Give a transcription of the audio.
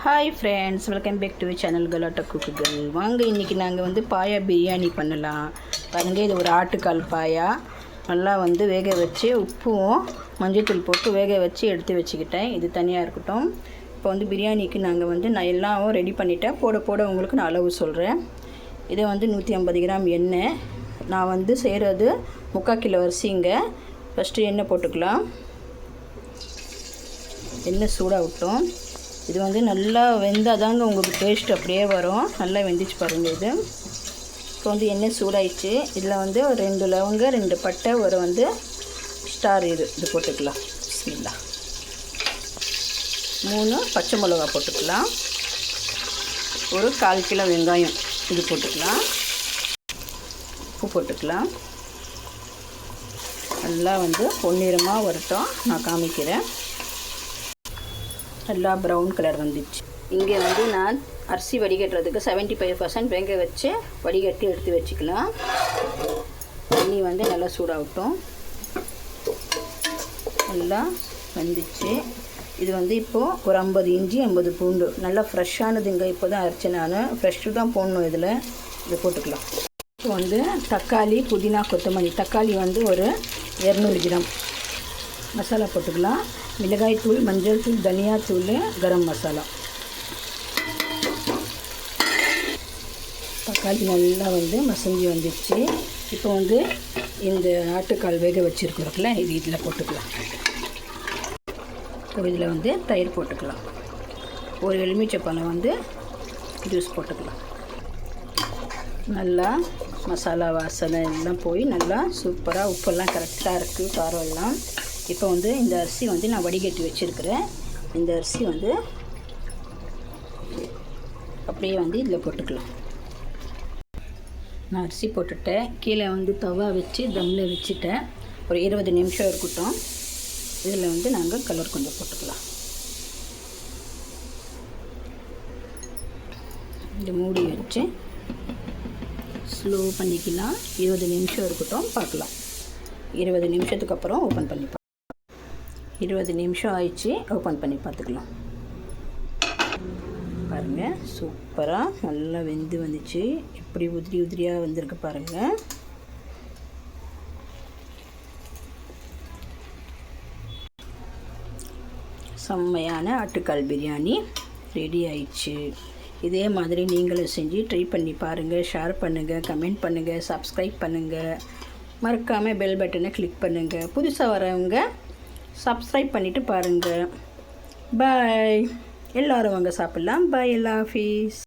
Hi friends, welcome back to channel Galatta குக்குகள். வாங்க இன்றைக்கி நாங்கள் வந்து பாயா பிரியாணி பண்ணலாம். பாருங்கள், இது ஒரு ஆட்டுக்கால் பாயா நல்லா வந்து வேக வச்சு உப்பும் மஞ்சள்தூள் போட்டு வேக வச்சு எடுத்து வச்சுக்கிட்டேன். இது தனியாக இருக்கட்டும். இப்போ வந்து பிரியாணிக்கு நாங்கள் வந்து நான் எல்லாம் ரெடி பண்ணிவிட்டேன். போட உங்களுக்கு நான் அளவு சொல்கிறேன். இதை வந்து 150 கிராம் எண்ணெய். நான் வந்து செய்கிறது 3/4 கிலோ அரிசிங்க. ஃபஸ்ட்டு எண்ணெய் போட்டுக்கலாம். எண்ணெய் சூடாக விட்டோம். இது வந்து நல்லா வெந்தால் தாங்க உங்களுக்கு டேஸ்ட் அப்படியே வரும். நல்லா வெந்துச்சு பாருங்கள். இது இப்போ வந்து எண்ணெய் சூடாயிடுச்சு. இதில் வந்து ஒரு 2 லவங்க, 2 பட்டை, ஒரு வந்து ஸ்டார் இது போட்டுக்கலாம். பிஸ்மில்லா. 3 பச்சை மிளகா போட்டுக்கலாம். ஒரு 1/4 கிலோ வெங்காயம் இது போட்டுக்கலாம். உப்பு போட்டுக்கலாம். நல்லா வந்து பொன்னிறமாக வரட்டும், நான் காமிக்கிறேன். நல்லா ப்ரௌன் கலர் வந்துடுச்சு. இங்கே வந்து நான் அரிசி வடிகட்டுறதுக்கு 75% வேக வச்சு வடிகட்டி எடுத்து வச்சுக்கலாம். தண்ணி வந்து நல்லா சூடாகட்டும். நல்லா வந்துச்சு. இது வந்து இப்போது ஒரு 50 இஞ்சி 50 பூண்டு நல்லா ஃப்ரெஷ்ஷானதுங்க. இப்போ தான் அரைச்சேன் நான். ஃப்ரெஷ்ஷு தான் போடணும். இதை போட்டுக்கலாம். இப்போ வந்து தக்காளி, புதினா, கொத்தமல்லி. தக்காளி வந்து ஒரு 200 கிராம். மசாலா போட்டுக்கலாம். மிளகாய் தூள், மஞ்சள் தூள், தனியாத்தூள், கரம் மசாலா. தக்காளி நல்லா வந்து மசஞ்சி வந்துடுச்சு. இப்போ வந்து இந்த ஆட்டுக்கால் வேக வச்சுருக்கிறோம்ல, இது இதில் போட்டுக்கலாம். இப்போ இதில் வந்து தயிர் போட்டுக்கலாம். ஒரு எலுமிச்சைப்பழம் வந்து ஜூஸ் போட்டுக்கலாம். நல்லா மசாலா வாசனை எல்லாம் போய் நல்லா சூப்பராக உப்பெல்லாம் கரெக்டாக இருக்குது, காரம் எல்லாம். இப்போ வந்து இந்த அரிசி வந்து நான் வடிகட்டி வச்சுருக்கிறேன். இந்த அரிசி வந்து அப்படியே வந்து இதில் போட்டுக்கலாம். நான் அரிசி போட்டுட்டேன். கீழே வந்து தவா வச்சு தம்மில் வச்சுட்டேன். ஒரு 20 நிமிஷம் இருக்கட்டும். இதில் வந்து நாங்கள் கலர் கொஞ்சம் போட்டுக்கலாம். இந்த மூடி வச்சு ஸ்லோ பண்ணிக்கலாம். 20 நிமிஷம் இருக்கட்டும், பார்க்கலாம். 20 நிமிஷத்துக்கு அப்புறம் ஓப்பன் பண்ணி 20 நிமிஷம் ஆயிடுச்சு. ஓப்பன் பண்ணி பார்த்துக்கலாம். பாருங்கள், சூப்பராக நல்லா வெந்து வந்துச்சு. எப்படி உதிரியாக வந்திருக்கு பாருங்கள். செம்மையான ஆட்டுக்கால் பிரியாணி ரெடி ஆயிடுச்சு. இதே மாதிரி நீங்களும் செஞ்சு ட்ரை பண்ணி பாருங்கள். ஷேர் பண்ணுங்கள், கமெண்ட் பண்ணுங்கள், சப்ஸ்கிரைப் பண்ணுங்கள். மறக்காமல் பெல் பட்டனை கிளிக் பண்ணுங்கள். புதுசாக வரவங்க சப்ஸ்கிரைப் பண்ணிவிட்டு பாருங்கள். பாய். எல்லோரும் வாங்க சாப்பிட்லாம். பாய். எல்லா ஹாஃபீஸ்.